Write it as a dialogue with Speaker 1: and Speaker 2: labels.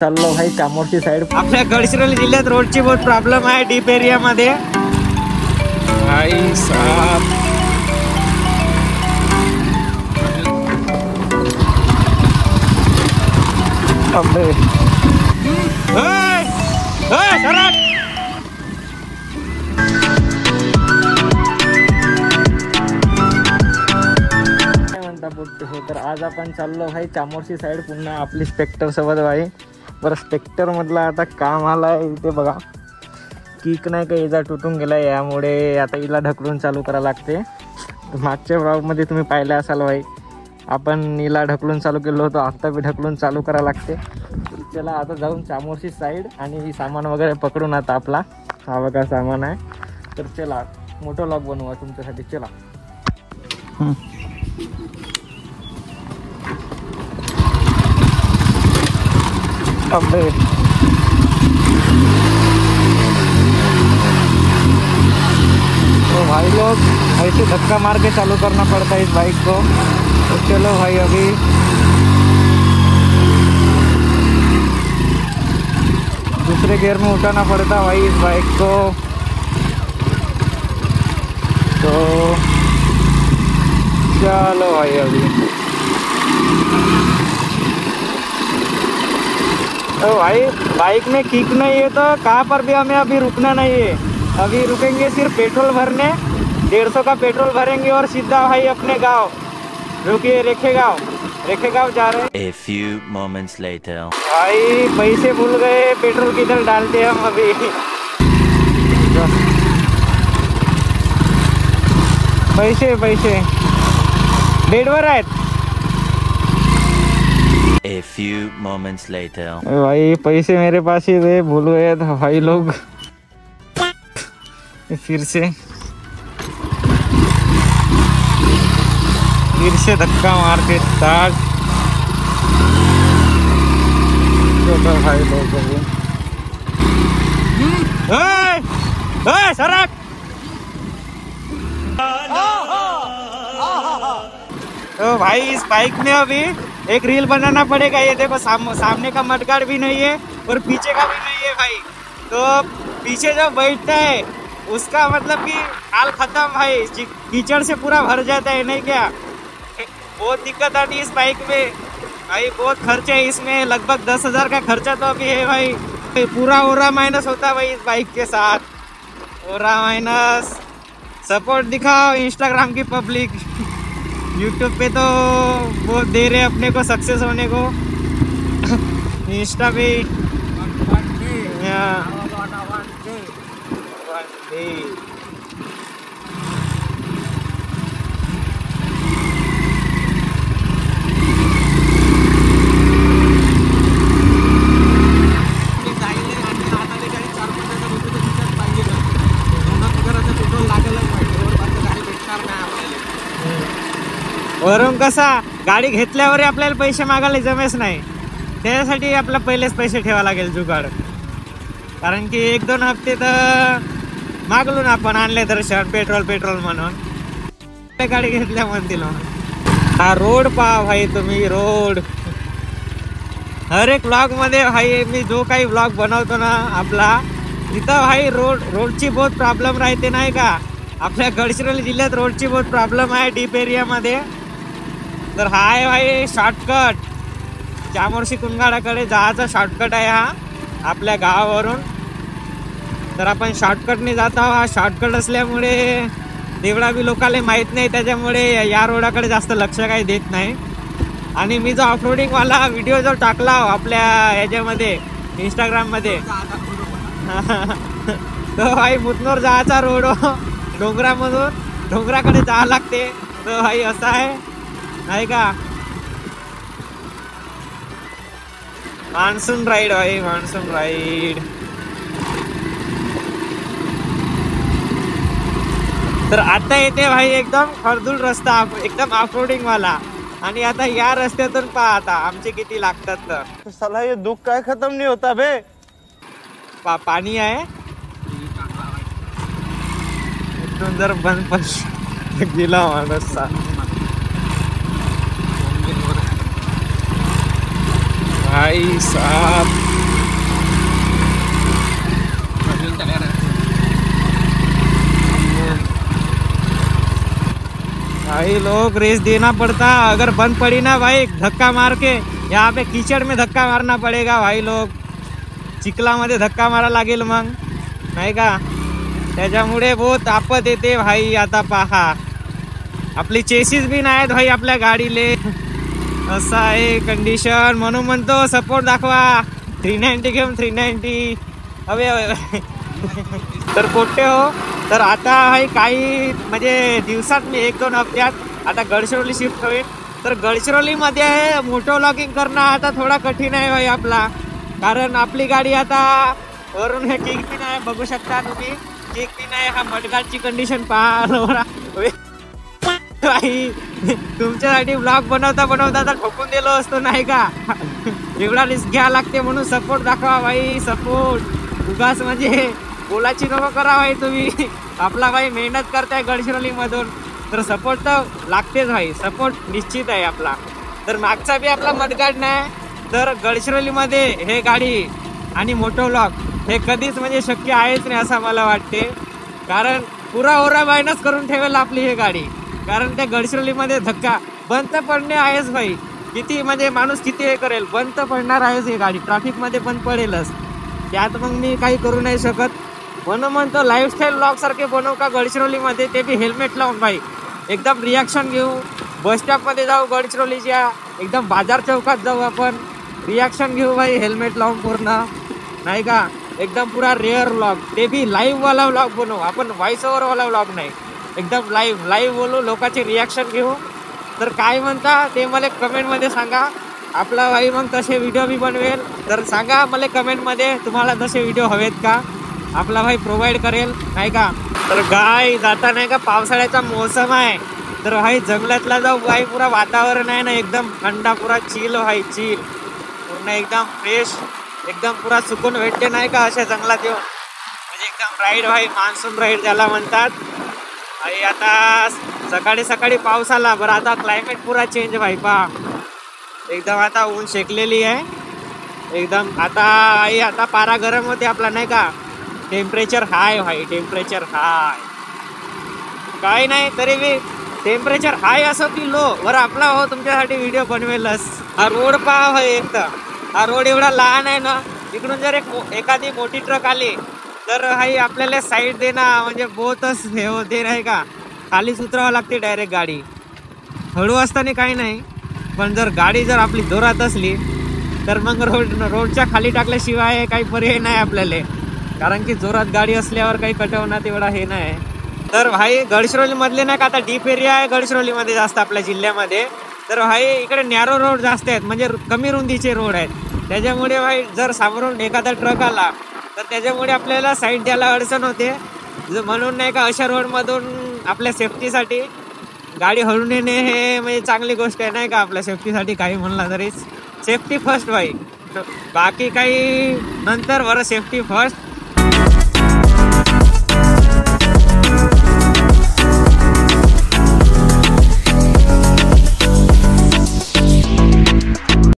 Speaker 1: चाललो भाई चामोर्शी साइड।
Speaker 2: आपल्या गडचिरोली जिल्ह्यात रोडची बहुत प्रॉब्लेम आहे डीप एरिया मध्ये भाई साहब।
Speaker 1: अबे तर आज आपण चाललो भाई चामोर्शी साइड पुन्हा आपली स्पेक्टर सोबत भाई। बरं स्पेक्टर मधला आता काम आलाय इथे बघा, किक नाही का इजा तुटून गेलाय, यामुळे आता हिला ढकलून चालू करायला लागते। मागच्या ब्लॉग मध्ये तुम्ही पाहिलं असाल भाई, आपण हिला ढकलून चालू केलं होतं, आता बी ढकलून चालू करायला लागते। चला आता जाऊन चामोर्शी साइड आणि सामान वगैरे पकडून आता आपला हा बघा सामान आहे, तर चला मोठं ब्लॉग बनवूया तुमच्यासाठी। चला अबे तो भाई लोग ऐसे धक्का मार के चालू करना पड़ता है इस बाइक को। तो चलो भाई अभी दूसरे गियर में उठाना पड़ता भाई इस बाइक को। तो चलो भाई अभी तो भाई बाइक में किक नहीं है तो कहाँ पर भी हमें अभी रुकना नहीं है। अभी रुकेंगे सिर्फ पेट्रोल भरने, 150 का पेट्रोल भरेंगे और सीधा भाई अपने गांव। रुकिए रेखेगांव जा रहे हैं।
Speaker 3: A few moments later.
Speaker 1: भाई पैसे भूल गए, पेट्रोल किधर डालते हम अभी। पैसे बेडवर आहेत।
Speaker 3: A few moments later.
Speaker 1: भाई पैसे मेरे पास ही थे, भूल गए था भाई लोग। फिर से धक्का मार के स्टार्ट। तो भाई लोग सड़क तो भाई इस बाइक में अभी एक रील बनाना पड़ेगा। ये देखो सामने का मडगार्ड भी नहीं है और पीछे का भी नहीं है भाई। तो पीछे जो बैठता है उसका मतलब कि हाल खत्म भाई, कीचड़ से पूरा भर जाता है नहीं क्या। बहुत दिक्कत आती है इस बाइक में भाई, बहुत खर्च है इसमें, लगभग 10,000 का खर्चा तो अभी है भाई। पूरा ओरा माइनस होता है भाई इस बाइक के साथ। ओरा माइनस सपोर्ट दिखाओ इंस्टाग्राम की पब्लिक। यूट्यूब पे तो वो दे रहे अपने को सक्सेस होने को, इंस्टा पे वरून कसा गाडी घेतल्यावर आपल्याला पैसे मागायला जमेच नाही, त्यासाठी आपला पहिलेच पैसे ठेवा लागेल जुगाड। कारण की 1-2 हप्ते तर मागलो ना आपण, आणले दर्शन पेट्रोल म्हणून गाडी घेतल्या म्हणतील। हा रोड पहा भाई तुम्ही, रोड हर एक ब्लॉग मध्ये भाई मी जो काही ब्लॉग बनवतो ना आपला, तिथं भाई रोडची बहुत प्रॉब्लेम राहते नाही का। आपल्या गडचिरोली जिल्ह्यात रोडची बहुत प्रॉब्लेम आहे डीप एरिया मध्ये। तर हा आहे भाई शॉर्टकट, चामोर्शी कुंगाडाकडे जायचा शॉर्टकट आहे हा आपल्या गावावरून। तर आपण शॉर्टकटने जात आहोत। हा शॉर्टकट असल्यामुळे तेवढा बी लोकांना माहीत नाही, त्याच्यामुळे या रोडाकडे जास्त लक्ष काही देत नाही। आणि मी जो ऑफरोडिंग वाला व्हिडिओ जो टाकला आपल्या ह्याच्यामध्ये इंस्टाग्राममध्ये तो भाई मुतनूर जायचा रोड, डोंगरामधून डोंगराकडे जावं लागते। तो भाई असा आहे नाही का, मान्सून राईड भाई, मान्सून राईड। तर आता येते भाई एकदम खरदूल रस्ता, एकदम ऑफरोडिंग वाला। आणि आता या रस्त्यातून पहा आता आमचे किती लागतात। तर साला ये दुख काय खत्म नहीं होता बे। पाणी आहे इथून जर बंद पण गेला माणूस। भाई साहब भाई लोग रेस देना पड़ता, अगर बंद पड़ी ना भाई धक्का मार के यहाँ पे कीचड़ में धक्का मारना पड़ेगा भाई लोग, चिखलामध्ये धक्का मारा लागेल मग नाही का, त्याच्यामुळे बहुत आपत येते भाई. आता पहा आपली चेसिस बी नाही आहेत भाई आपल्या गाडीले, असं आहे कंडिशन. म्हणून म्हणतो सपोर्ट दाखवा, 390 घेऊन 390. हवे तर कोठे हो, तर आता आहे काही म्हणजे दिवसात मी 1-2 हफ्त्यात आता गडचिरोली शिफ्ट होईल. तर गडचिरोलीमध्ये मोटो व्लॉगिंग करणं आता थोडा कठीण आहे भाई आपला, कारण आपली गाडी आता वरून हे किक पिन आहे, बघू शकता तुम्ही किक पिन आहे. हा मडगाडची कंडिशन पहा भाई, तुमच्यासाठी ब्लॉग बनवता बनवता तर ठोकून दिलो असतो नाही का. एवढा रिस्क घ्यावा लागते म्हणून सपोर्ट दाखवा भाई, सपोर्ट. उगाच म्हणजे बोलाची नको करा भाई तुम्ही, आपला भाई मेहनत करताय गडचिरोली मधून, तर सपोर्ट तर लागतेच भाई, सपोर्ट निश्चित आहे आपला. तर मागचा बी आपला मडगाड नाही, तर गडचिरोलीमध्ये हे गाडी आणि मोटो व्लॉग हे कधीच म्हणजे शक्य आहेच नाही असं मला वाटते, कारण पुरा ओरा मायनस करून ठेवेल आपली ही गाडी. कारण त्या गडचिरोलीमध्ये धक्का बंद तर पडणे आहेच भाई, किती म्हणजे माणूस किती हे करेल, बंद तर पडणार आहेच ही गाडी, ट्रॅफिकमध्ये बंद पडेलच. त्यात मग मी काही करू नाही शकत, म्हणून म्हणतो लाईफस्टाईल ब्लॉग सारखे बनवू का गडचिरोलीमध्ये, ते बी हेल्मेट लावून भाई. एकदम रिॲक्शन घेऊ, बस स्टॉपमध्ये जाऊ गडचिरोलीच्या, एकदम बाजार चौकात जाऊ आपण, रिॲक्शन घेऊ भाई हेल्मेट लावून पूर्ण नाही का. एकदम पुरा रेअर व्लॉग, ते बी लाईव्ह वाला व्लॉग बनवू आपण, व्हॉइस ओव्हर वाला व्लॉग नाही, एकदम लाईव्ह बोलू, लोकांचे रिॲक्शन घेऊ. तर काय म्हणता ते मला कमेंटमध्ये सांगा, आपला भाई मग तसे व्हिडिओ बी बनवेल. तर सांगा मला कमेंटमध्ये तुम्हाला तसे व्हिडिओ हवेत का, आपला भाई प्रोव्हाइड करेल नाही का. तर गाय जाता नाही का पावसाळ्याचा मोसम आहे, तर भाई जंगलातला जाऊ भाई, पुरा वातावरण आहे ना एकदम थंडा, पुरा चिल भाई, चिल पूर्ण एकदम फ्रेश, एकदम पुरा सुकून भेटते नाही का अशा जंगलात येऊन, म्हणजे एकदम राईड भाई, मान्सून राईड ज्याला म्हणतात. आई आता सकाळी सकाळी पाऊस आला, बरं आता क्लायमेट पुरा चेंज भाई पहा, एकदम आता ऊन शेकलेली आहे एकदम. आता आई आता पारा गरम होते आपला नाही का, टेम्परेचर हाय भाई, टेम्परेचर हाय. काही नाही तरी मी टेम्परेचर हाय असो की लो, बरं आपला हो तुमच्यासाठी व्हिडिओ बनवेलच. हा रोड पहा भाई, एक तर हा रोड एवढा लहान आहे ना, इकडून जर एखादी मोठी ट्रक आली तर हाई आपल्याला साईड देणं म्हणजे बहुतच हे होते नाही का, खालीच उतरावं लागते डायरेक्ट गाडी. हळू असताना काही नाही, पण जर गाडी जर आपली जोरात असली तर मग रोडच्या खाली टाकल्याशिवाय काही पर्याय नाही आपल्याला, कारण की जोरात गाडी असल्यावर काही कटवण्यात एवढा हे नाही. तर भाई गडचिरोलीमधले नाही का आता डीप एरिया आहे गडचिरोलीमध्ये जास्त आपल्या जिल्ह्यामध्ये, तर भाई इकडे नॅरो रोड जास्त आहेत, म्हणजे कमी रुंदीचे रोड आहेत. त्याच्यामुळे भाई जर समोरून एखादा ट्रक आला तर त्याच्यामुळे आपल्याला साईड द्यायला अडचण होते. म्हणून नाही का अशा रोडमधून आपल्या सेफ्टीसाठी गाडी हळू नेणे हे म्हणजे चांगली गोष्ट आहे नाही का, आपल्या सेफ्टीसाठी काही म्हणला तरी सेफ्टी फर्स्ट भाई, बाकी काही नंतर, बरं सेफ्टी फर्स्ट.